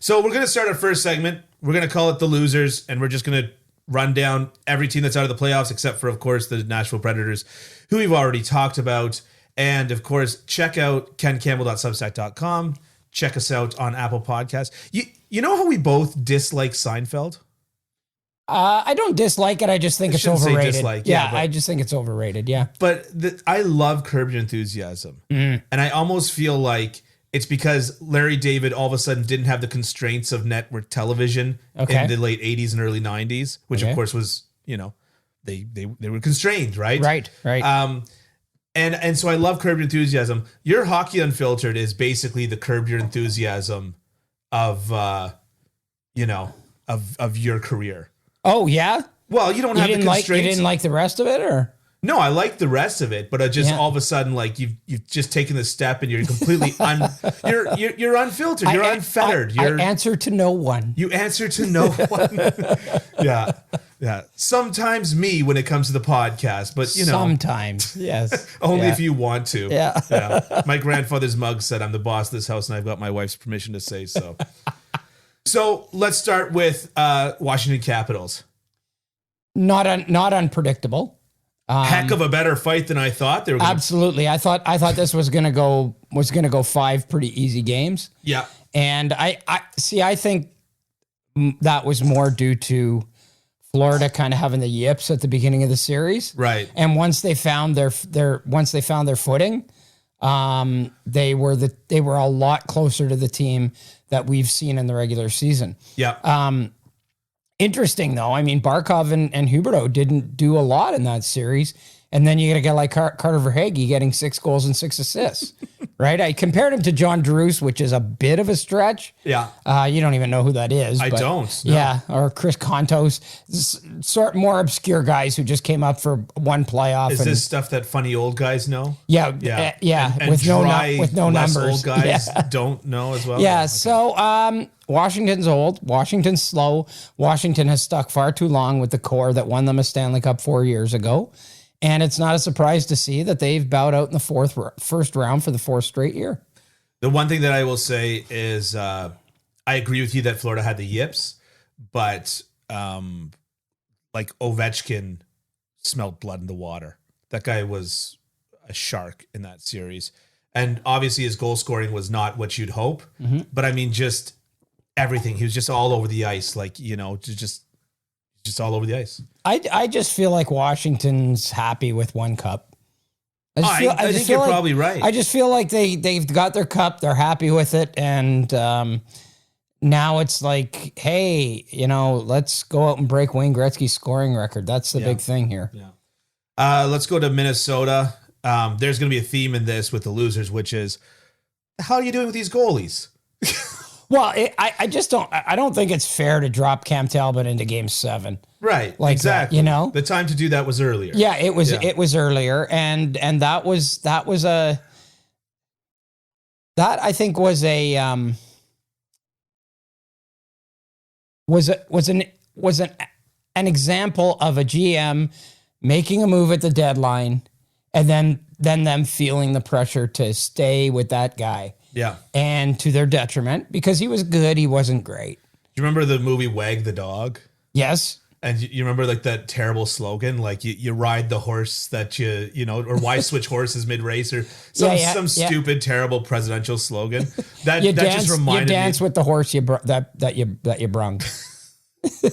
So we're going to start our first segment. We're going to call it the losers, and we're just going to run down every team that's out of the playoffs, except for, of course, the Nashville Predators, who we've already talked about. And, of course, check out kencampbell.substack.com. Check us out on Apple Podcasts. You know how we both dislike Seinfeld? I don't dislike it. I just think it's overrated. Dislike, I just think it's overrated. Yeah. But I love Curb Your Enthusiasm. And I almost feel like it's because Larry David all of a sudden didn't have the constraints of network television in the late 80s and early 90s, which of course was, they were constrained, right? Right. And so I love Curb Your Enthusiasm. Your Hockey Unfiltered is basically the Curb Your Enthusiasm of your career. Oh yeah. Well, you don't have the constraints. You didn't like the rest of it, or? No, I like the rest of it, but all of a sudden, like you've just taken the step and you're completely you're unfiltered, you're unfettered. I answer to no one. You answer to no one. Yeah. Sometimes me when it comes to the podcast, but sometimes, yes, only if you want to. Yeah. My grandfather's mug said I'm the boss of this house, and I've got my wife's permission to say so. So let's start with Washington Capitals. Not unpredictable. Heck of a better fight than I thought. They were absolutely. I thought this was gonna go 5 pretty easy games. Yeah, and I think that was more due to Florida kind of having the yips at the beginning of the series, right? And once they found their footing, they were a lot closer to the team that we've seen in the regular season. Yeah. Interesting, though. I mean, Barkov and Huberdeau didn't do a lot in that series. And then you got a guy like Carter Verhaeghe getting 6 goals and 6 assists, right? I compared him to John Druce, which is a bit of a stretch. Yeah. You don't even know who that is. I don't. No. Yeah, or Chris Kontos. Sort more obscure guys who just came up for one playoff. Is this stuff that funny old guys know? Yeah. And with no numbers. Old guys don't know as well? Yeah, okay. So Washington's old. Washington's slow. Washington has stuck far too long with the core that won them a Stanley Cup 4 years ago. And it's not a surprise to see that they've bowed out in the first round for the 4th straight year. The one thing that I will say is I agree with you that Florida had the yips, but like Ovechkin smelled blood in the water. That guy was a shark in that series. And obviously his goal scoring was not what you'd hope. Mm-hmm. But I mean, just everything. He was just all over the ice, just all over the ice. I just feel like Washington's happy with one cup. I think you're probably right. I just feel like they've got their cup. They're happy with it. And now it's like, hey, let's go out and break Wayne Gretzky's scoring record. That's the big thing here. Yeah. Let's go to Minnesota. There's going to be a theme in this with the losers, which is, how are you doing with these goalies? Well, I don't think it's fair to drop Cam Talbot into Game 7. Right. Exactly. The time to do that was earlier. Yeah, it was earlier, and that I think was an example of a GM making a move at the deadline, and then them feeling the pressure to stay with that guy. Yeah. And to their detriment, because he was good, he wasn't great. Do you remember the movie Wag the Dog? Yes. And you remember like that terrible slogan, like you ride the horse that or why switch horses mid-race, or some stupid, terrible presidential slogan. That just reminded me. You dance with the horse that you brung. You're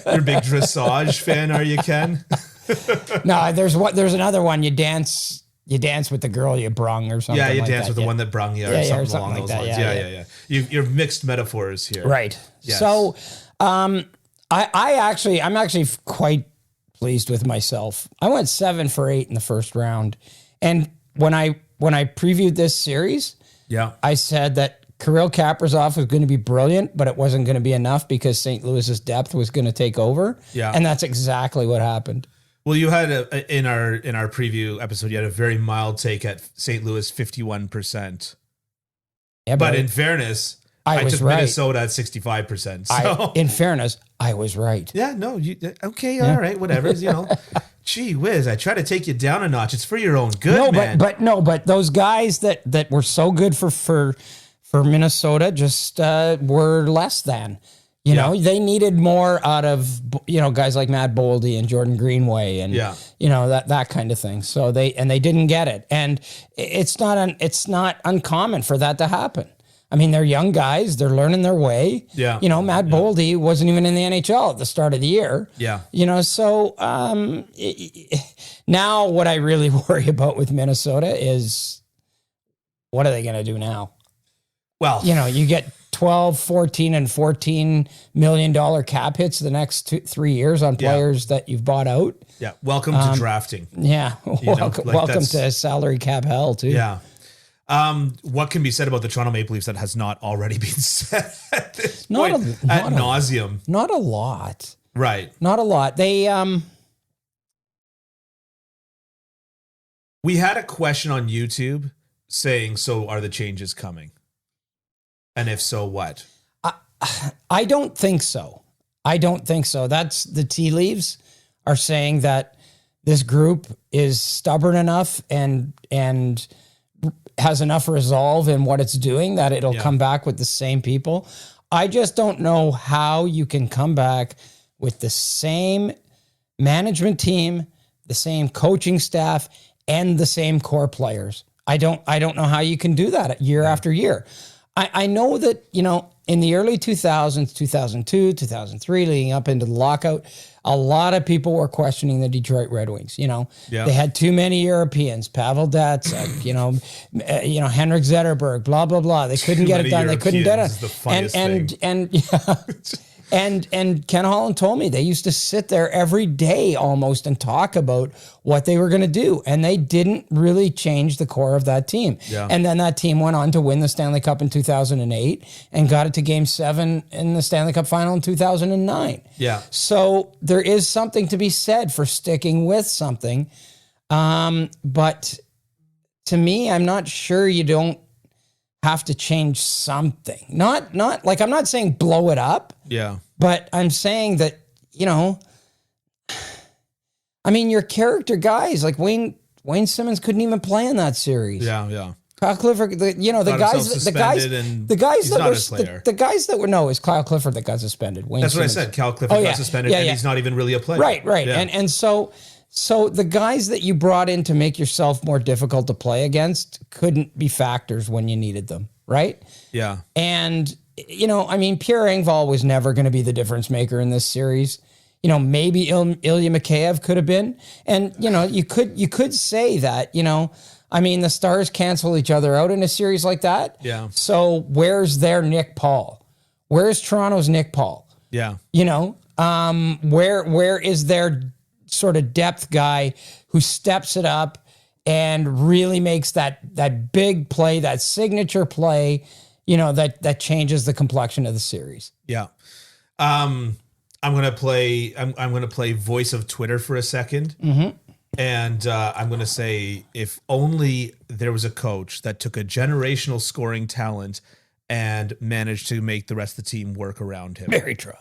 a big dressage fan, are you, Ken? No, there's another one. You dance with the girl you brung or something. Yeah, you like dance that. with the one that brung you, or something along like those that. lines. Yeah. You're mixed metaphors here, right? Yes. So, I'm actually quite pleased with myself. I went 7 for 8 in the first round, and when I previewed this series, I said that Kirill Kaprizov was going to be brilliant, but it wasn't going to be enough because St. Louis's depth was going to take over. Yeah, and that's exactly what happened. Well, you had in our preview episode, you had a very mild take at St. Louis 51%. Yeah, but in fairness, I took Minnesota at 65%. So. In fairness, I was right. Yeah, no, okay, all right, whatever. Gee whiz, I try to take you down a notch. It's for your own good, man. But those guys that were so good for for Minnesota just were less than. You know, they needed more out of, guys like Matt Boldy and Jordan Greenway and, that kind of thing. So they didn't get it. And it's not uncommon for that to happen. I mean, they're young guys. They're learning their way. Yeah. Matt Boldy wasn't even in the NHL at the start of the year. Yeah. So now what I really worry about with Minnesota is what are they going to do now? Well, you get 12, 14, and $14 million cap hits the next 3 years on players that you've bought out. Yeah. Welcome to drafting. Yeah. Welcome to salary cap hell too. Yeah. What can be said about the Toronto Maple Leafs that has not already been said at this point ad nauseum? Not a lot. Right. Not a lot. They we had a question on YouTube saying, so are the changes coming? And if so, what? I don't think so. That's the tea leaves are saying that this group is stubborn enough and has enough resolve in what it's doing that it'll come back with the same people. I just don't know how you can come back with the same management team, the same coaching staff, and the same core players. I don't know how you can do that year after year. I know that, in the early 2000s, 2002, 2003, leading up into the lockout, a lot of people were questioning the Detroit Red Wings. They had too many Europeans, Pavel Datsyuk, Henrik Zetterberg, blah, blah, blah. They couldn't get it done. They couldn't get it. And Ken Holland told me they used to sit there every day almost and talk about what they were going to do. And they didn't really change the core of that team. Yeah. And then that team went on to win the Stanley Cup in 2008 and got it to Game 7 in the Stanley Cup final in 2009. Yeah. So there is something to be said for sticking with something. But to me, I'm not sure you don't have to change something. Not like, I'm not saying blow it up. Yeah. But I'm saying that, your character guys like Wayne Simmons couldn't even play in that series. Yeah, yeah. Kyle Clifford, the guys that were it's Kyle Clifford that got suspended. Wayne That's Simmons. what I said. Kyle Clifford got suspended, and he's not even really a player. Right. Yeah. And so the guys that you brought in to make yourself more difficult to play against couldn't be factors when you needed them, right? Yeah. And, Pierre Engvall was never going to be the difference maker in this series. Maybe Ilya Mikheyev could have been. And, you could say that, the Stars cancel each other out in a series like that. Yeah. So where's their Nick Paul? Where's Toronto's Nick Paul? Yeah. Where is their sort of depth guy who steps it up and really makes that big play, that signature play, that changes the complexion of the series. Yeah. I'm gonna play voice of Twitter for a second. Mm-hmm. And I'm gonna say, if only there was a coach that took a generational scoring talent and managed to make the rest of the team work around him. Barry Trotz.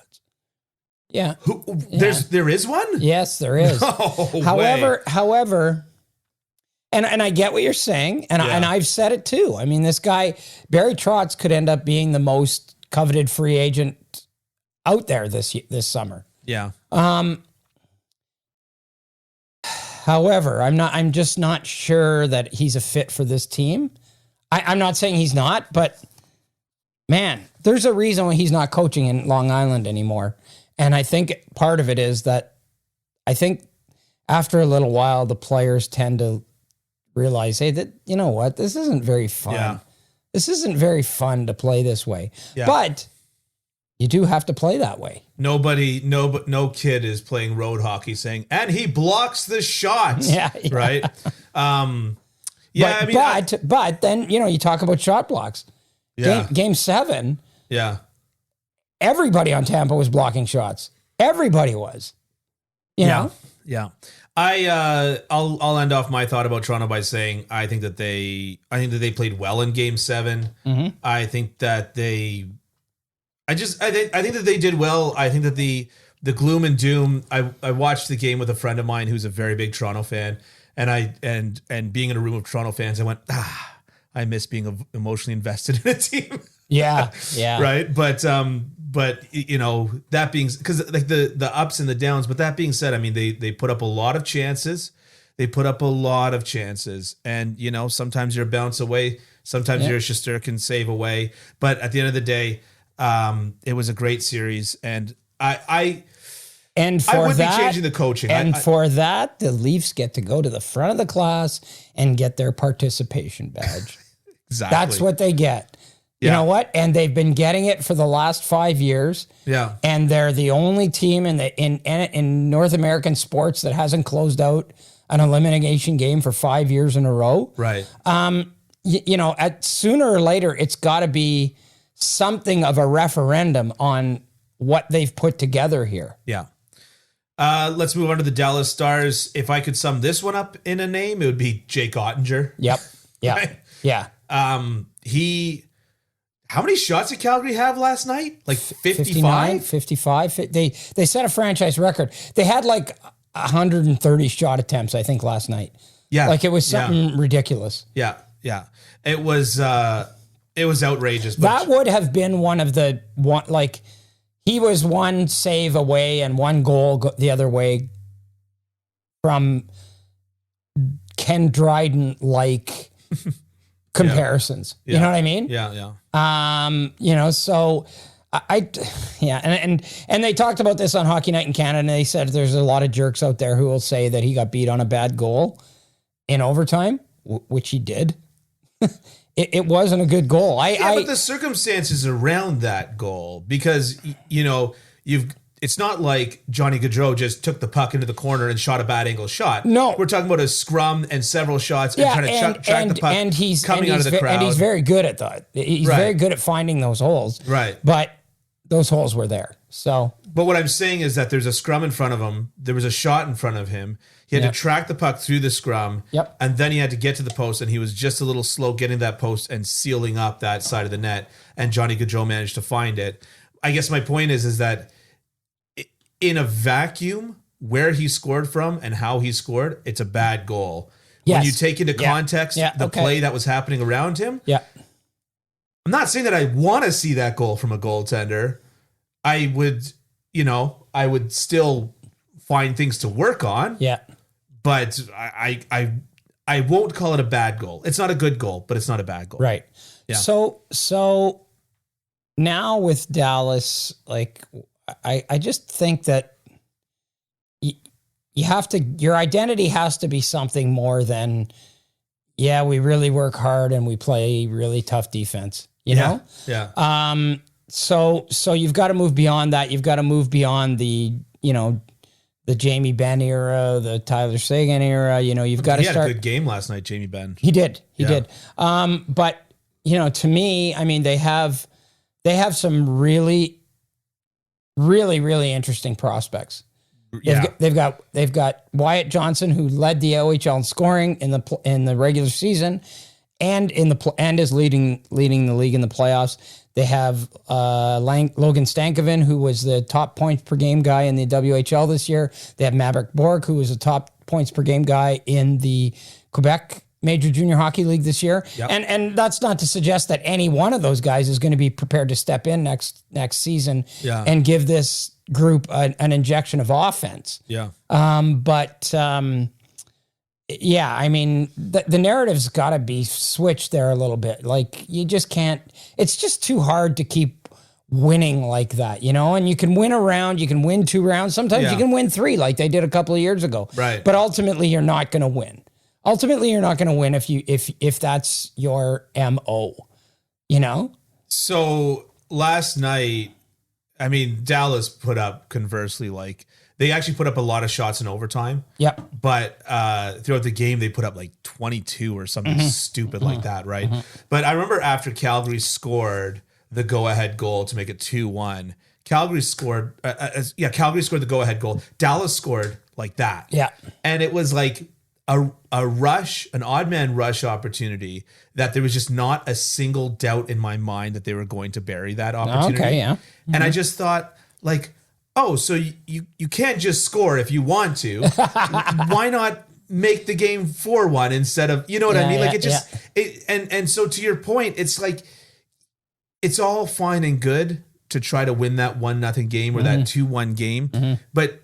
Yeah. There is one? Yes, there is. However, and I get what you're saying, and I've said it too. This guy, Barry Trotz, could end up being the most coveted free agent out there this summer. Yeah. However, I'm just not sure that he's a fit for this team. I'm not saying he's not, but man, there's a reason why he's not coaching in Long Island anymore. And I think part of it is that I think after a little while, the players tend to realize, hey, this isn't very fun. Yeah. This isn't very fun to play this way. Yeah. But you do have to play that way. No kid is playing road hockey saying, and he blocks the shots. Yeah. Right. But then, you talk about shot blocks. Yeah. Game 7. Yeah. Everybody on Tampa was blocking shots. Everybody was. You know? Yeah. I'll end off my thought about Toronto by saying I think that they played well in Game 7. Mm-hmm. I think that I think that they did well. I think that the gloom and doom. I watched the game with a friend of mine who's a very big Toronto fan, and being in a room of Toronto fans, I went, I miss being emotionally invested in a team. Yeah. Right. But you know, that being, because like the ups and the downs, but that being said, I mean, they put up a lot of chances. And, you know, sometimes you're a bounce away. Sometimes you're a Shesterkin save away. But at the end of the day, it was a great series. And I would be changing the coaching. And for that, the Leafs get to go to the front of the class and get their participation badge. Exactly. That's what they get. You know what? And they've been getting it for the last 5 years. Yeah. And they're the only team in North American sports that hasn't closed out an elimination game for 5 years in a row. Right. You know, sooner or later, it's got to be something of a referendum on what they've put together here. Yeah. Let's move on to the Dallas Stars. If I could sum this one up in a name, it would be Jake Ottinger. Yep. Yeah. Right? Yeah. How many shots did Calgary have last night? Like 55? 55. They set a franchise record. They had like 130 shot attempts, I think, last night. Yeah. Like it was something ridiculous. Yeah. Yeah. It was outrageous. But that would have been he was one save away and one goal the other way from Ken Dryden-like comparisons. Yeah. You know what I mean? Yeah. You know, so and they talked about this on Hockey Night in Canada, and they said there's a lot of jerks out there who will say that he got beat on a bad goal in overtime, which he did. It wasn't a good goal. But the circumstances around that goal, because, you know, it's not like Johnny Gaudreau just took the puck into the corner and shot a bad angle shot. No. We're talking about a scrum and several shots and trying to track the puck coming out of the crowd. And he's very good at that. He's very good at finding those holes. Right. But those holes were there. So. But what I'm saying is that there's a scrum in front of him. There was a shot in front of him. He had to track the puck through the scrum. Yep. And then he had to get to the post, and he was just a little slow getting that post and sealing up that side of the net. And Johnny Gaudreau managed to find it. I guess my point is that in a vacuum, where he scored from and how he scored, it's a bad goal. Yes. When you take into context the play that was happening around him, I'm not saying that I want to see that goal from a goaltender. I would still find things to work on. Yeah. But I won't call it a bad goal. It's not a good goal, but it's not a bad goal. Right. Yeah. So now with Dallas, like I just think that you have to, your identity has to be something more than, we really work hard and we play really tough defense, you know? Yeah. So you've got to move beyond that. You've got to move beyond the Jamie Benn era, the Tyler Seguin era. You know, you've got to start. He had a good game last night, Jamie Benn. He did. He did. But you know, to me, I mean, they have some really, really, really interesting prospects. They've got Wyatt Johnson, who led the OHL in scoring in the regular season, and is leading the league in the playoffs. They have Logan Stankoven, who was the top points per game guy in the WHL this year. They have Maverick Borg, who was the top points per game guy in the Quebec Major Junior Hockey League this year. Yep. And that's not to suggest that any one of those guys is going to be prepared to step in next season and give this group an injection of offense. Yeah. Yeah, I mean, the narrative's got to be switched there a little bit. Like, you just can't, it's just too hard to keep winning like that, you know? And you can win a round, you can win 2 rounds. Sometimes you can win 3 like they did a couple of years ago. Right. But ultimately, you're not going to win. Ultimately, you're not going to win if that's your MO, you know? So last night, I mean, Dallas put up, conversely, like, they actually put up a lot of shots in overtime. Yep. But throughout the game, they put up like 22 or something stupid like that, right? But I remember after Calgary scored the go-ahead goal to make it 2-1, Calgary scored the go-ahead goal. Dallas scored like that. Yeah. And it was like a rush, an odd man rush opportunity that there was just not a single doubt in my mind that they were going to bury that opportunity. Okay, yeah. And I just thought, like, oh, so you can't just score if you want to. Why not make the game 4-1 instead of, you know what I mean? Like it just, yeah. and so to your point, it's like, it's all fine and good to try to win that 1-0 game or that 2-1 game, but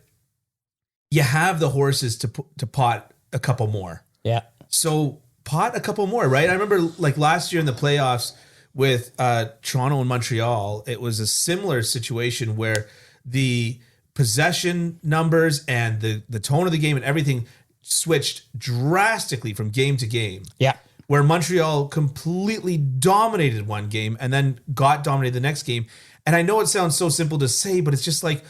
you have the horses to pot a couple more. Yeah. So pot a couple more, right? I remember like last year in the playoffs with Toronto and Montreal, it was a similar situation where the possession numbers and the tone of the game and everything switched drastically from game to game. Yeah. Where Montreal completely dominated one game and then got dominated the next game. And I know it sounds so simple to say, but it's just like,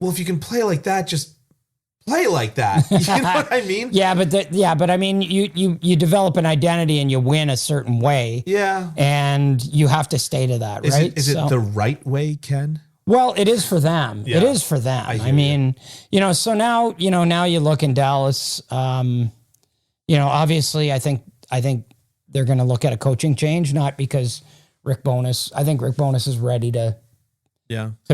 well, if you can play like that, just play like that. You know what I mean? Yeah, but I mean, you develop an identity and you win a certain way. Yeah. And you have to stay to that, right? Is it the right way, Ken? Well, it is for them. Yeah. It is for them. I mean, so now you look in Dallas, obviously I think they're going to look at a coaching change, not because I think Rick Bowness is ready to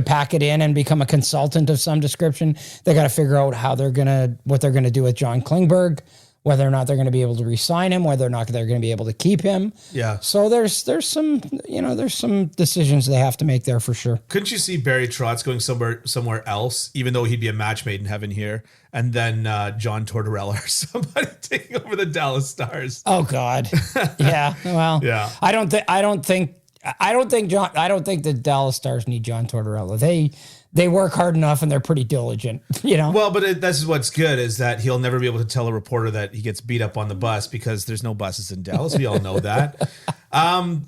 pack it in and become a consultant of some description. They got to figure out what they're going to do with John Klingberg, whether or not they're going to be able to re-sign him, whether or not they're going to be able to keep him. Yeah. So there's some decisions they have to make there for sure. Couldn't you see Barry Trotz going somewhere else, even though he'd be a match made in heaven here, and then John Tortorella or somebody taking over the Dallas Stars? Oh God. Yeah. Well. Yeah. I don't think the Dallas Stars need John Tortorella. They work hard enough and they're pretty diligent, Well, but this is what's good is that he'll never be able to tell a reporter that he gets beat up on the bus because there's no buses in Dallas. We all know that.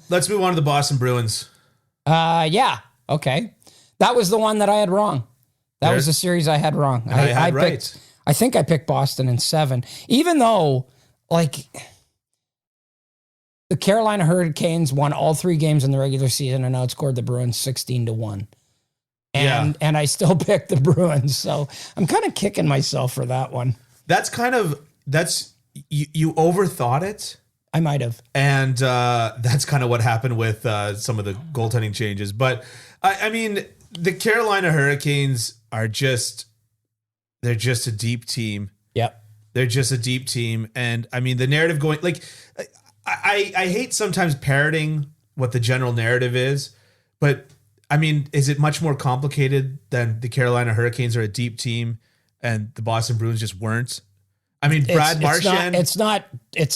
Let's move on to the Boston Bruins. Yeah. Okay. That was the one that I had wrong. That was the series I had wrong. I think I picked Boston in 7, even though like the Carolina Hurricanes won all 3 games in the regular season and outscored the Bruins 16-1. And I still picked the Bruins. So I'm kind of kicking myself for that one. You overthought it. I might have. And that's kind of what happened with some of the goaltending changes. But I mean, the Carolina Hurricanes they're just a deep team. Yep. They're just a deep team. And I mean, the narrative going like, I hate sometimes parroting what the general narrative is, but I mean, is it much more complicated than the Carolina Hurricanes are a deep team and the Boston Bruins just weren't? I mean, Brad Marchand. It's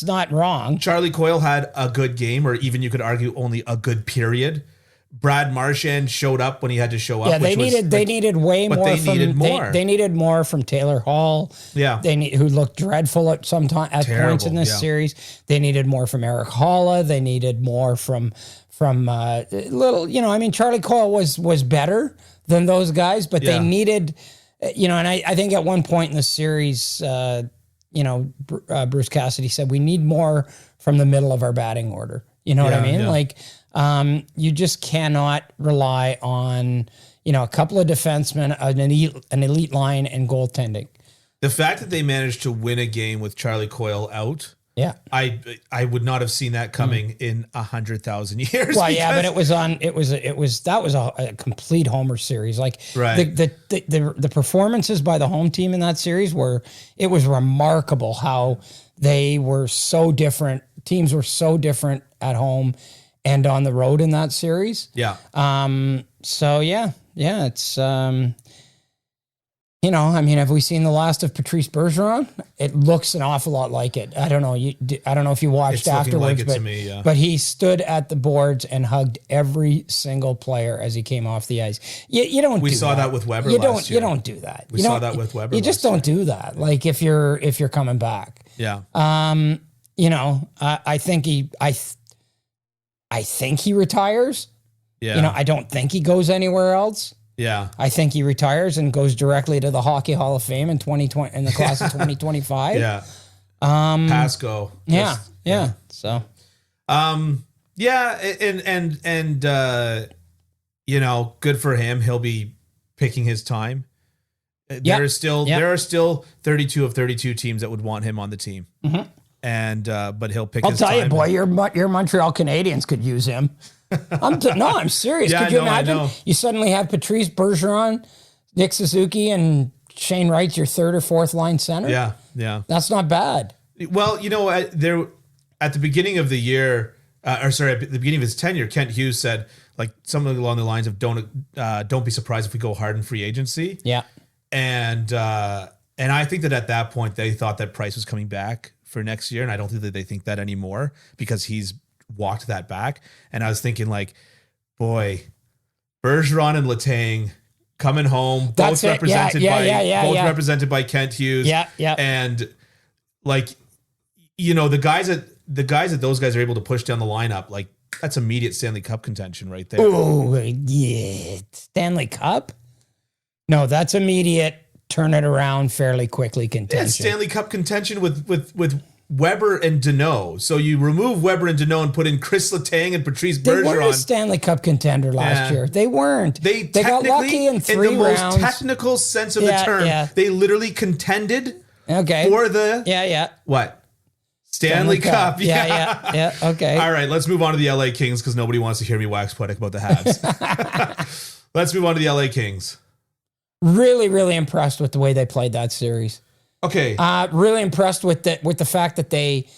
not wrong. Charlie Coyle had a good game, or even you could argue only a good period. Brad Marchand showed up when he had to show up. Yeah, they needed way more. They needed more from Taylor Hall. Yeah, who looked dreadful at points in this series. They needed more from Eric Halla. They needed more from I mean, Charlie Coyle was better than those guys, but they needed, and I think at one point in the series, Bruce Cassidy said, we need more from the middle of our batting order. You know what I mean? Yeah. Like, you just cannot rely on, a couple of defensemen, an elite line and goaltending. The fact that they managed to win a game with Charlie Coyle out, I would not have seen that coming in 100,000 years. Well, yeah, but that was a complete homer series. Like the performances by the home team in that series it was remarkable how they were so different. Teams were so different at home and on the road in that series. Yeah. So it's I mean, have we seen the last of Patrice Bergeron? It looks an awful lot like it. I don't know. I don't know if you watched afterwards, but he stood at the boards and hugged every single player as he came off the ice. You don't. We saw that with Weber last year. You don't do that. We saw that with Weber. You just don't do that. Like if you're coming back. Yeah. I think he retires. Yeah. I don't think he goes anywhere else. Yeah. I think he retires and goes directly to the Hockey Hall of Fame in 2020 in the class of 2025. Yeah. Pasco. Yeah. So. Yeah, and good for him. He'll be picking his time. There are still 32 of 32 teams that would want him on the team. Mm-hmm. And but he'll pick his time. I'll tell you, boy, your Montreal Canadiens could use him. I'm serious. Could you imagine? You suddenly have Patrice Bergeron, Nick Suzuki, and Shane Wright's your third or fourth line center. Yeah. Yeah. That's not bad. Well, there at the beginning of the year, at the beginning of his tenure, Kent Hughes said like something along the lines of don't be surprised if we go hard in free agency. Yeah. And I think that at that point they thought that Price was coming back for next year, and I don't think that they think that anymore because he's walked that back. And I was thinking like, boy, Bergeron and Letang coming home, both represented represented by Kent Hughes. Yeah, yeah. And like, the guys that those guys are able to push down the lineup, like that's immediate Stanley Cup contention right there. Oh, yeah. Stanley Cup? No, that's immediate turn it around fairly quickly contention. It's Stanley Cup contention with Weber and Deneau. So you remove Weber and Deneau and put in Chris Letang and Patrice Bergeron. They weren't a Stanley Cup contender last year. They weren't. They got lucky in 3 rounds. In the most technical sense of the term, they literally contended for the what? Stanley Cup. Yeah. Okay. All right, let's move on to the LA Kings because nobody wants to hear me wax poetic about the Habs. Let's move on to the LA Kings. Really, really impressed with the way they played that series. Okay. Really impressed with the fact that they,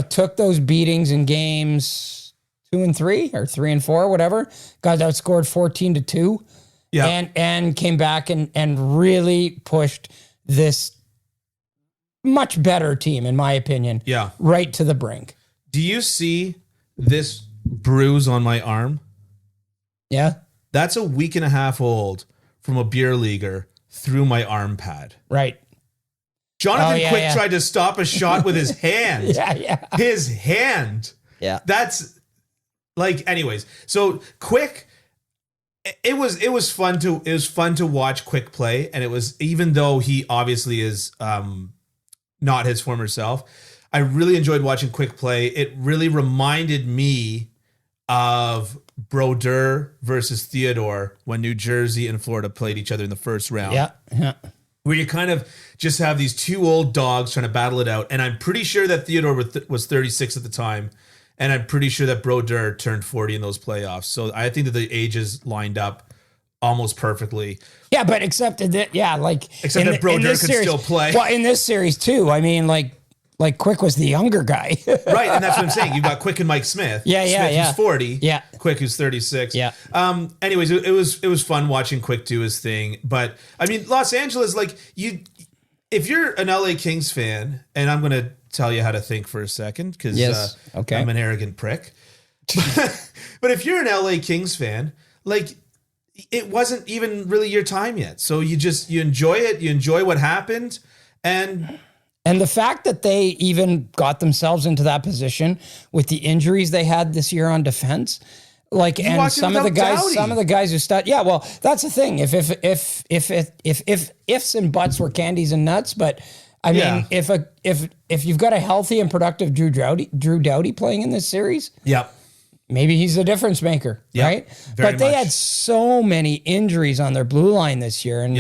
took those beatings in games 2 and 3 or 3 and 4, whatever. Got outscored 14-2. Yeah. And came back and really pushed this much better team, in my opinion. Yeah. Right to the brink. Do you see this bruise on my arm? Yeah. That's a week and a half old from a beer leaguer through my arm pad. Right. Jonathan Quick tried to stop a shot with his hand. His hand. Yeah. That's like, anyways. So Quick, it was fun to watch Quick play, and it was, even though he obviously is not his former self, I really enjoyed watching Quick play. It really reminded me of Brodeur versus Theodore when New Jersey and Florida played each other in the first round. Yeah. Where you kind of just have these two old dogs trying to battle it out. And I'm pretty sure that Theodore was 36 at the time. And I'm pretty sure that Brodeur turned 40 in those playoffs. So I think that the ages lined up almost perfectly. Yeah, but except that Brodeur could still play. Well, in this series too. I mean, like Quick was the younger guy. Right, and that's what I'm saying. You've got Quick and Mike Smith. Smith who's 40. Yeah. Quick who's 36. Yeah. Anyways, it was fun watching Quick do his thing. But I mean, Los Angeles, if you're an LA Kings fan, and I'm gonna tell you how to think for a second, because I'm an arrogant prick. But if you're an LA Kings fan, it wasn't even really your time yet. So you enjoy it, you enjoy what happened, and the fact that they even got themselves into that position with the injuries they had this year on defense, and some of the guys who start. Yeah, well, that's the thing. If ifs and buts were candies and nuts, but I mean, if you've got a healthy and productive Drew Doughty playing in this series, maybe he's the difference maker, right? But they had so many injuries on their blue line this year, and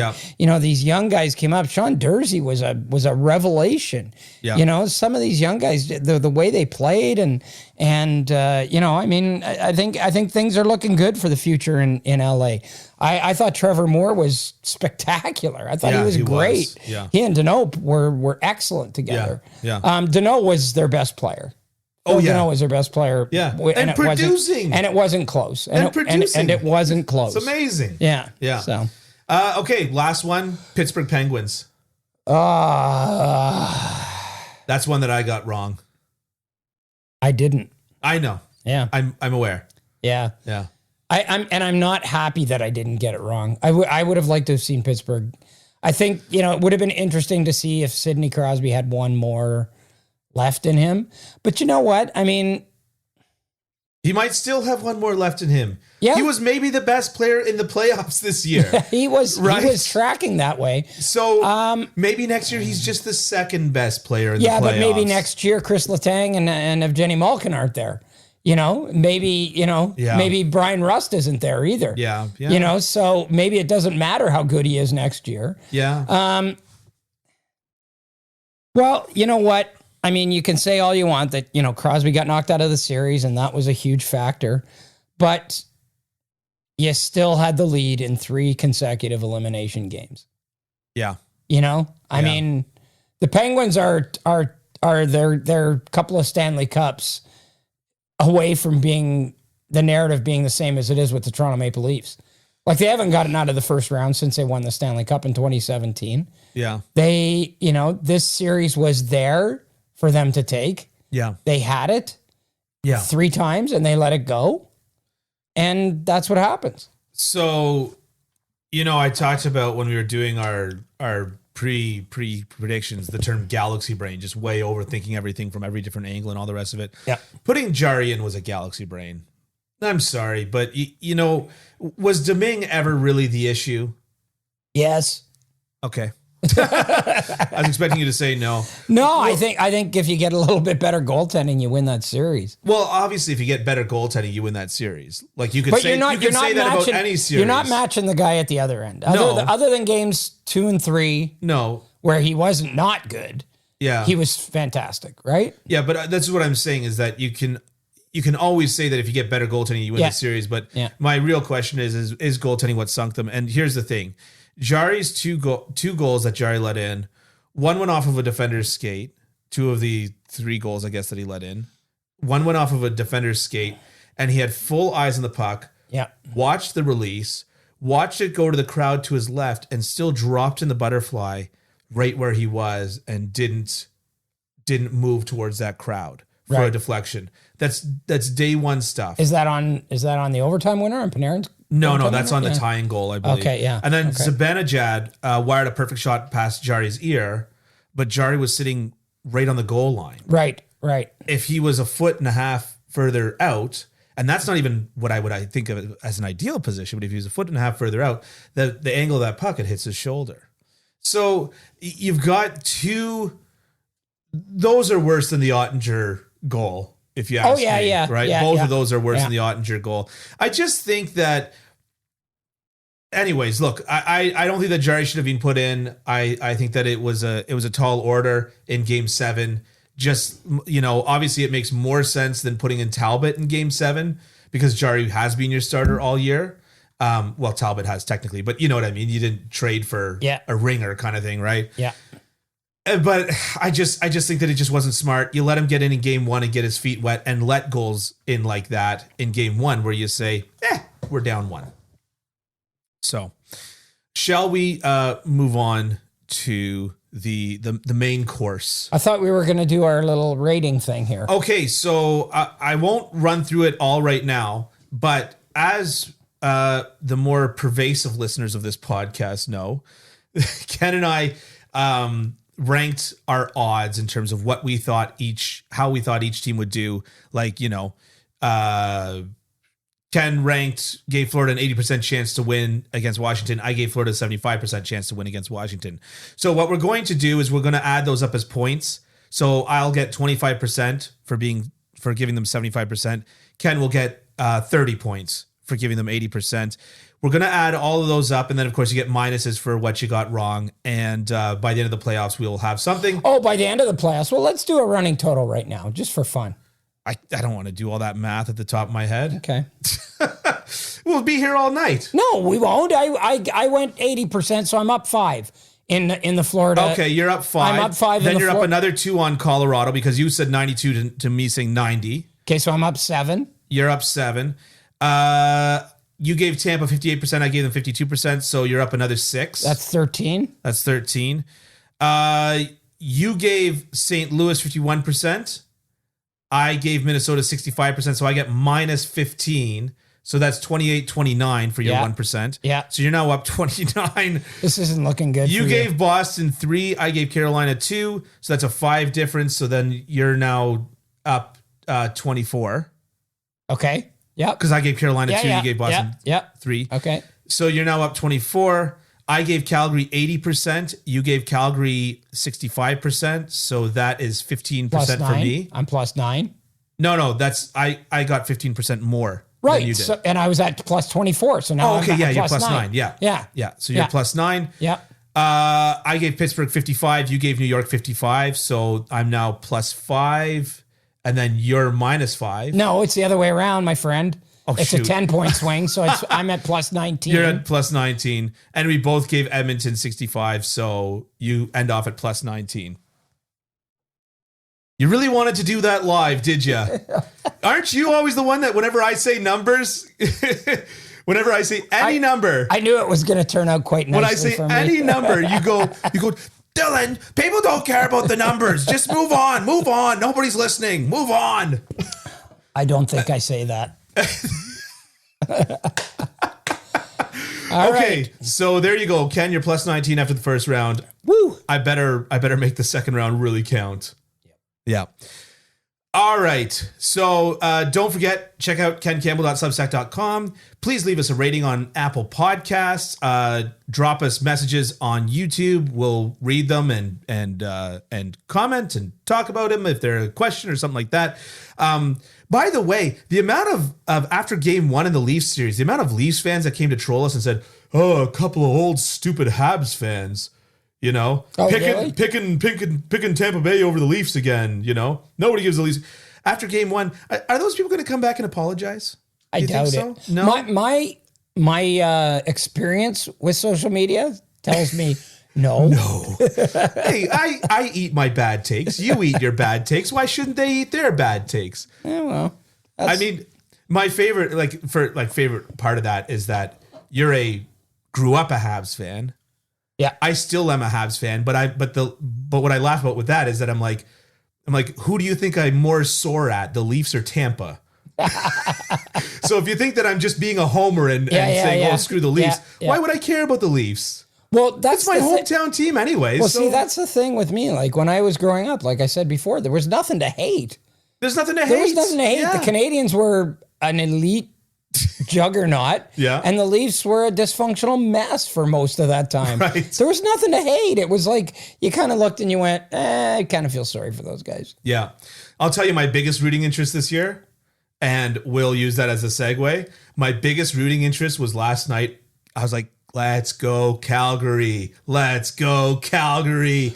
these young guys came up. Sean Durzi was a revelation. Some of these young guys, the way they played, and I mean, I think things are looking good for the future in LA. I thought Trevor Moore was spectacular. I thought he was great. He and Deneau were excellent together. Deneau was their best player. Deneau was their best player. Yeah. And producing. And it wasn't close. And it wasn't close. It's amazing. Yeah. So. Okay, last one. Pittsburgh Penguins. That's one that I got wrong. I didn't. I know. Yeah. I'm aware. Yeah. I'm not happy that I didn't get it wrong. I would have liked to have seen Pittsburgh. I think, it would have been interesting to see if Sidney Crosby had one more left in him. But you know what? I mean, he might still have one more left in him. Yeah. He was maybe the best player in the playoffs this year. He was tracking that way. So maybe next year he's just the second best player in the playoffs. Yeah, but maybe next year Chris Letang and Evgeny Malkin aren't there. Maybe Brian Rust isn't there either. Yeah. So maybe it doesn't matter how good he is next year. Yeah. Well, you know what? I mean, you can say all you want that, Crosby got knocked out of the series and that was a huge factor, but you still had the lead in 3 consecutive elimination games. Yeah. I mean, The Penguins are they're couple of Stanley Cups away from being the narrative being the same as it is with the Toronto Maple Leafs. Like, they haven't gotten out of the first round since they won the Stanley Cup in 2017. Yeah. They, this series was there for them to take. Yeah. They had it. Yeah. 3 times and they let it go. And that's what happens. So, I talked about when we were doing our pre predictions, the term galaxy brain, just way overthinking everything from every different angle and all the rest of it. Yeah. Putting Jari in was a galaxy brain. I'm sorry, but was Domingue ever really the issue? Yes. Okay. I was expecting you to say no. No, well, I think if you get a little bit better goaltending, you win that series. Well, obviously, if you get better goaltending, you win that series. Like, you could but say, you're not that about any series. You're not matching the guy at the other end. Other than games 2 and 3, no, where he wasn't not good. Yeah, he was fantastic, right? Yeah, but that's what I'm saying is that you can always say that if you get better goaltending, you win the series. But my real question is goaltending what sunk them? And here's the thing. Jari's two goals that Jari let in, one went off of a defender's skate. 2 of the 3 goals, I guess, that he let in. One went off of a defender's skate, and he had full eyes on the puck. Yeah. Watched the release, watched it go to the crowd to his left, and still dropped in the butterfly right where he was and didn't move towards that crowd for a deflection. That's day one stuff. Is that on the overtime winner on Panarin's? No, that's on the tying goal, I believe. Okay, yeah. And then Zibanejad wired a perfect shot past Jari's ear, but Jari was sitting right on the goal line. Right. If he was a foot and a half further out, and that's not even what I think of it as an ideal position, but if he was a foot and a half further out, the angle of that puck, it hits his shoulder. So you've got 2, those are worse than the Ottinger goal. If you ask me, right? Yeah, Both of those are worse than the Ottinger goal. I just think that, anyways, look, I don't think that Jari should have been put in. I think that it was a tall order in Game 7. Just, obviously it makes more sense than putting in Talbot in Game 7 because Jari has been your starter all year. Well, Talbot has technically, but you know what I mean? You didn't trade for a ringer kind of thing, right? Yeah. But I just think that it just wasn't smart. You let him get in Game 1 and get his feet wet and let goals in like that in Game 1 where you say, we're down 1. So shall we move on to the main course? I thought we were going to do our little rating thing here. Okay, so I won't run through it all right now, but as the more pervasive listeners of this podcast know, Ken and I ranked our odds in terms of what we thought how we thought each team would do. Like, Ken gave Florida an 80% chance to win against Washington. I gave Florida a 75% chance to win against Washington. So what we're going to do is we're going to add those up as points. So I'll get 25% for giving them 75%. Ken will get 30 points for giving them 80%. We're going to add all of those up, and then, of course, you get minuses for what you got wrong, and by the end of the playoffs, we'll have something. Oh, by the end of the playoffs? Well, let's do a running total right now, just for fun. I don't want to do all that math at the top of my head. Okay. We'll be here all night. No, we won't. I went 80%, so I'm up 5 in the Florida. Okay, you're up 5. I'm up 5. Then you're up another 2 on Colorado because you said 92 to me saying 90. Okay, so I'm up 7. You're up 7. You gave Tampa 58%. I gave them 52%. So you're up another 6. That's 13. That's 13. You gave St. Louis 51%. I gave Minnesota 65%. So I get minus 15. So that's 28-29 for your 1%. Yeah. So you're now up 29. This isn't looking good. You gave Boston 3. I gave Carolina 2. So that's a 5 difference. So then you're now up 24. Okay. Yeah. Because I gave Carolina 2. You gave Boston 3. Okay. So you're now up 24. I gave Calgary 80%. You gave Calgary 65%. So that is 15% for me. I'm plus 9. No. That's I got 15% more. Right. Than you did. So, and I was at plus 24. So now you're plus 9. Yeah. So you're plus 9. Yeah. I gave Pittsburgh 55. You gave New York 55. So I'm now plus 5. And then you're minus 5. No, it's the other way around, my friend. It's shoot. a 10-point swing. So I'm at plus 19. You're at plus 19. And we both gave Edmonton 65. So you end off at plus 19. You really wanted to do that live, did you? Aren't you always the one that whenever I say numbers, whenever I say any number, I knew it was going to turn out quite nicely. when I say for me. any number, you go, Dylan, people don't care about the numbers. Just move on. Nobody's listening. Move on. I don't think I say that. All okay, right. so there you go, Ken. You're plus 19 after the first round. Woo! I better make the second round really count. Yeah. All right. So don't forget, check out kencampbell.substack.com. Please leave us a rating on Apple Podcasts. Drop us messages on YouTube. We'll read them and comment and talk about them if they're a question or something like that. By the way, the amount of after game 1 in the Leafs series, the amount of Leafs fans that came to troll us and said, "Oh, a couple of old stupid Habs fans." You know, really? picking Tampa Bay over the Leafs again. You know, nobody gives the Leafs after game 1. Are those people going to come back and apologize? I doubt it. No, my experience with social media tells me no. Hey, I eat my bad takes. You eat your bad takes. Why shouldn't they eat their bad takes? Yeah, well, I mean, my favorite favorite part of that is that grew up a Habs fan. Yeah, I still am a Habs fan, but what I laugh about with that is that I'm like, who do you think I'm more sore at, the Leafs or Tampa? So if you think that I'm just being a homer and saying, "Oh, screw the Leafs," why would I care about the Leafs? Well, that's my hometown team anyway. Well, see, that's the thing with me. Like when I was growing up, like I said before, there was nothing to hate. There's nothing to hate. Yeah. The Canadians were an elite juggernaut. Yeah. And the Leafs were a dysfunctional mess for most of that time. Right. There was nothing to hate. It was like you kind of looked and you went, I kind of feel sorry for those guys. Yeah. I'll tell you my biggest rooting interest this year, and we'll use that as a segue. My biggest rooting interest was last night. I was like, let's go Calgary. Let's go Calgary.